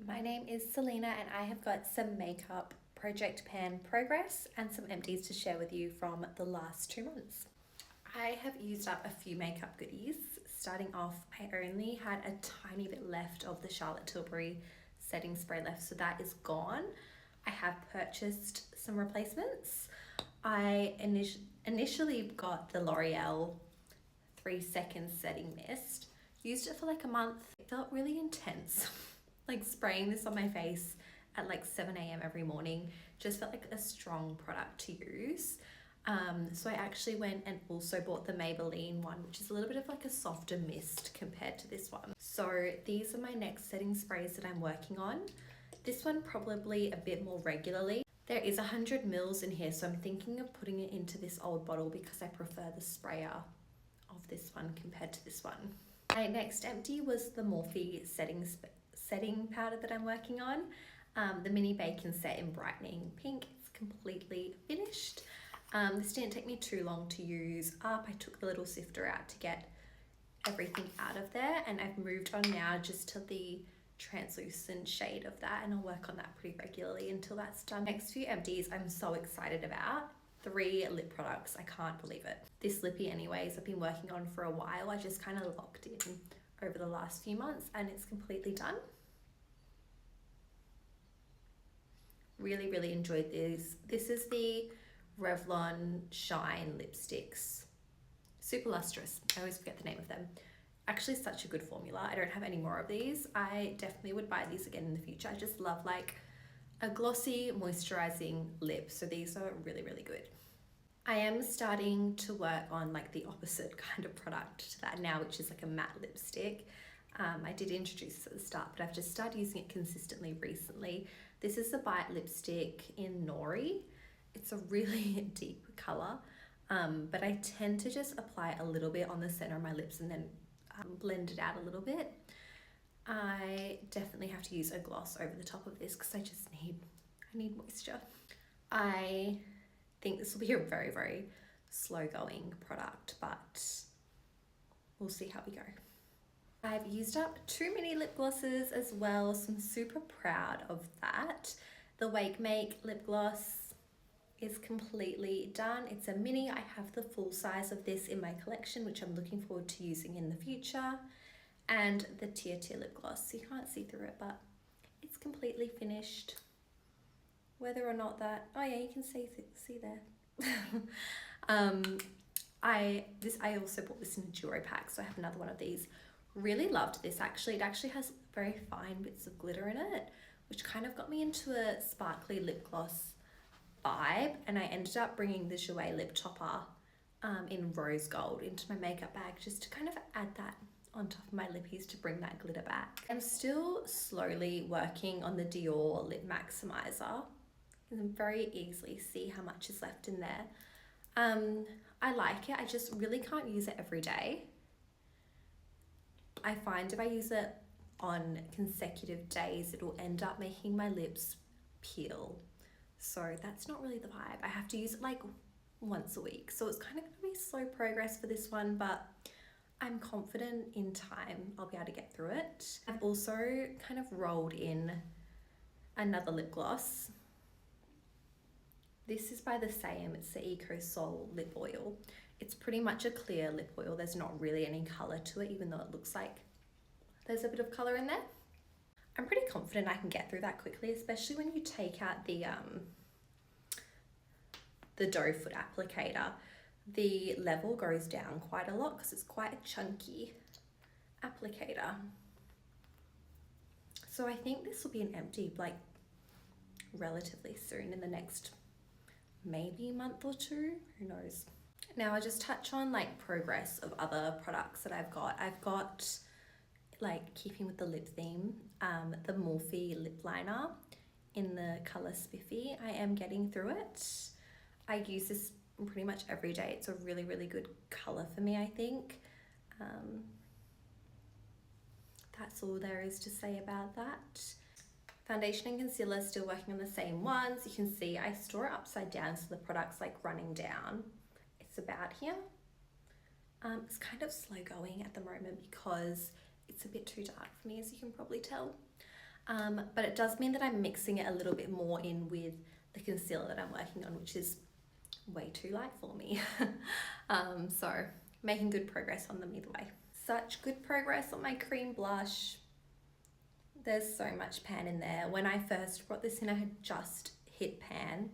My name is Selena and I have got some makeup project pan progress and some empties to share with you from the last 2 months. I have used up a few makeup goodies. Starting off, I only had a tiny bit left of the Charlotte Tilbury setting spray left, so that is gone. I have purchased some replacements. I initially got the L'Oreal 3 Seconds Setting Mist. Used it for like a month. It felt really intense. Like spraying this on my face at like 7 a.m. every morning just felt like a strong product to use. So I actually went and also bought the Maybelline one, which is a little bit of like a softer mist compared to this one. So these are my next setting sprays that I'm working on. This one probably a bit more regularly. There is 100 mils in here, so I'm thinking of putting it into this old bottle because I prefer the sprayer of this one compared to this one. My next empty was the Morphe setting powder that I'm working on. The Mini Bacon Set in Brightening Pink. It's completely finished. This didn't take me too long to use up. I took the little sifter out to get everything out of there, and I've moved on now just to the translucent shade of that, and I'll work on that pretty regularly until that's done. Next few empties I'm so excited about. 3 lip products. I can't believe it. This lippy anyways I've been working on for a while. I just kind of locked in over the last few months and it's completely done. Really enjoyed this. This is the Revlon Shine lipsticks. Super lustrous. I always forget the name of them. Actually such a good formula. I don't have any more of these. I definitely would buy these again in the future. I just love like a glossy moisturizing lip. So these are really good. I am starting to work on like the opposite kind of product to that now, which is like a matte lipstick. I did introduce this at the start, but I've just started using it consistently recently. This is the Bite lipstick in Nori. It's a really deep color, but I tend to just apply a little bit on the center of my lips and then blend it out a little bit. I definitely have to use a gloss over the top of this because I need moisture. I think this will be a very slow going product, but we'll see how we go. I've used up 2 mini lip glosses as well, so I'm super proud of that. The Wake Make lip gloss is completely done. It's a mini. I have the full size of this in my collection, which I'm looking forward to using in the future. And the Tear lip gloss. You can't see through it, but it's completely finished. Whether or not that, oh yeah, you can see there. I also bought this in a duo pack, so I have another one of these. Really loved this actually. It actually has very fine bits of glitter in it, which kind of got me into a sparkly lip gloss vibe, and I ended up bringing the Jouer lip topper in rose gold into my makeup bag just to kind of add that on top of my lippies to bring that glitter back. I'm still slowly working on the Dior Lip Maximizer. You can very easily see how much is left in there. I like it. I just really can't use it every day. I find if I use it on consecutive days, it'll end up making my lips peel. So that's not really the vibe. I have to use it like once a week. So it's kind of gonna be slow progress for this one, but I'm confident in time I'll be able to get through it. I've also kind of rolled in another lip gloss. This is by the same, it's the Eco Sol lip oil. It's pretty much a clear lip oil. There's not really any color to it, even though it looks like there's a bit of color in there. I'm pretty confident I can get through that quickly, especially when you take out the doe foot applicator. The level goes down quite a lot because it's quite a chunky applicator. So I think this will be an empty like relatively soon, in the next maybe month or 2, who knows. Now I'll just touch on like progress of other products that I've got. I've got, like keeping with the lip theme, the Morphe lip liner in the color Spiffy. I am getting through it. I use this pretty much every day. It's a really good color for me, I think. That's all there is to say about that. Foundation and concealer, still working on the same ones. You can see I store it upside down so the product's like running down. It's about here. It's kind of slow going at the moment because it's a bit too dark for me, as you can probably tell. But it does mean that I'm mixing it a little bit more in with the concealer that I'm working on, which is way too light for me. So making good progress on them either way. Such good progress on my cream blush. There's so much pan in there. When I first brought this in, I had just hit pan.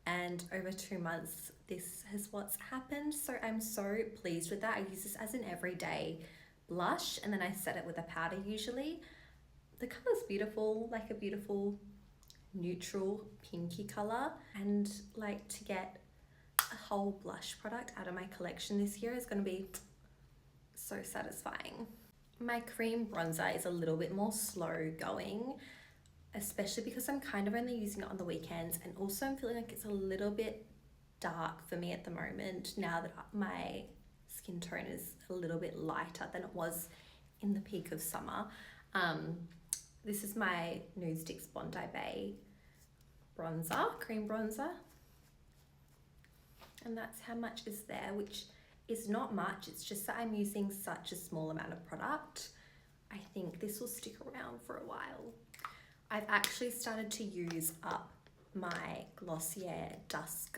And over 2 months, this is what's happened. So I'm so pleased with that. I use this as an everyday blush, and then I set it with a powder usually. The color's beautiful, like a beautiful neutral pinky color. And like, to get a whole blush product out of my collection this year is going to be so satisfying. My cream bronzer is a little bit more slow going, especially because I'm kind of only using it on the weekends, and also I'm feeling like it's a little bit dark for me at the moment now that my skin tone is a little bit lighter than it was in the peak of summer. This is my Nudestix Bondi Bay bronzer, cream bronzer, and that's how much is there, which is not much. It's just that I'm using such a small amount of product. I think this will stick around for a while. I've actually started to use up my Glossier Dusk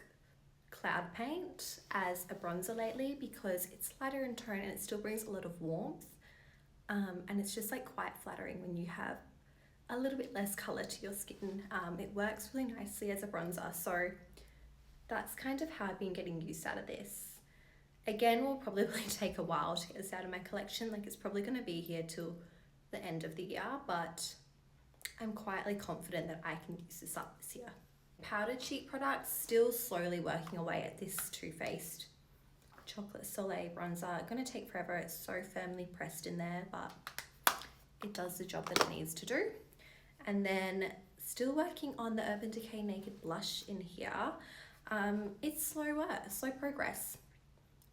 Cloud Paint as a bronzer lately because it's lighter in tone and it still brings a lot of warmth. And it's just like quite flattering when you have a little bit less color to your skin. It works really nicely as a bronzer. So that's kind of how I've been getting use out of this. Again, will probably take a while to get this out of my collection. Like, it's probably going to be here till the end of the year, but I'm quietly confident that I can use this up this year. Powder cheek products, still slowly working away at this Too Faced Chocolate Soleil bronzer. Gonna take forever, it's so firmly pressed in there, but it does the job that it needs to do. And then still working on the Urban Decay Naked Blush in here. It's slow work, slow progress.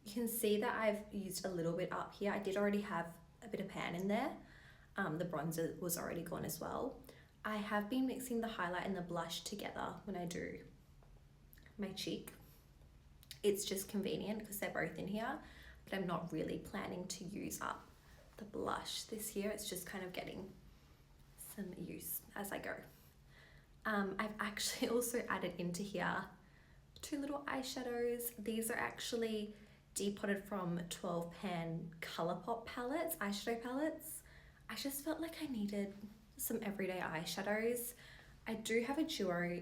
You can see that I've used a little bit up here. I did already have a bit of pan in there. The bronzer was already gone as well. I have been mixing the highlight and the blush together when I do my cheek. It's just convenient because they're both in here, but I'm not really planning to use up the blush this year. It's just kind of getting some use as I go. I've actually also added into here 2 little eyeshadows. These are actually depotted from 12 Pan Colourpop palettes, eyeshadow palettes. I just felt like I needed some everyday eyeshadows. I do have a duo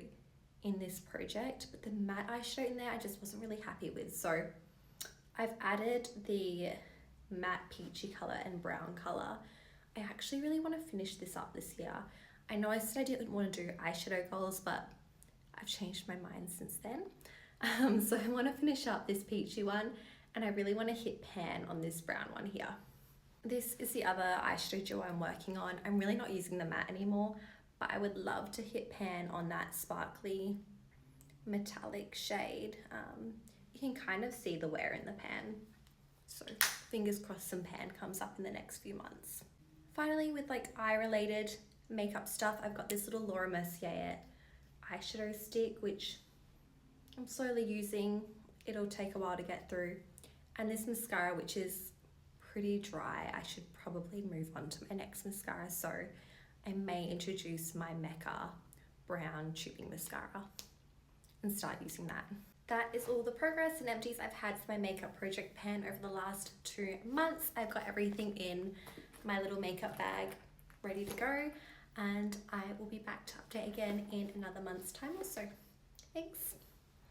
in this project, but the matte eyeshadow in there I just wasn't really happy with. So I've added the matte peachy color and brown color. I actually really want to finish this up this year. I know I said I didn't want to do eyeshadow goals, but I've changed my mind since then. So I want to finish up this peachy one, and I really want to hit pan on this brown one here. This is the other eyeshadow duo I'm working on. I'm really not using the matte anymore, but I would love to hit pan on that sparkly metallic shade. You can kind of see the wear in the pan. So fingers crossed some pan comes up in the next few months. Finally, with like eye related makeup stuff, I've got this little Laura Mercier eyeshadow stick, which I'm slowly using. It'll take a while to get through. And this mascara, which is pretty dry. I should probably move on to my next mascara, so I may introduce my Mecca brown tubing mascara and start using that. That is all the progress and empties I've had for my makeup project pan over the last 2 months. I've got everything in my little makeup bag ready to go, and I will be back to update again in another month's time or so. Thanks.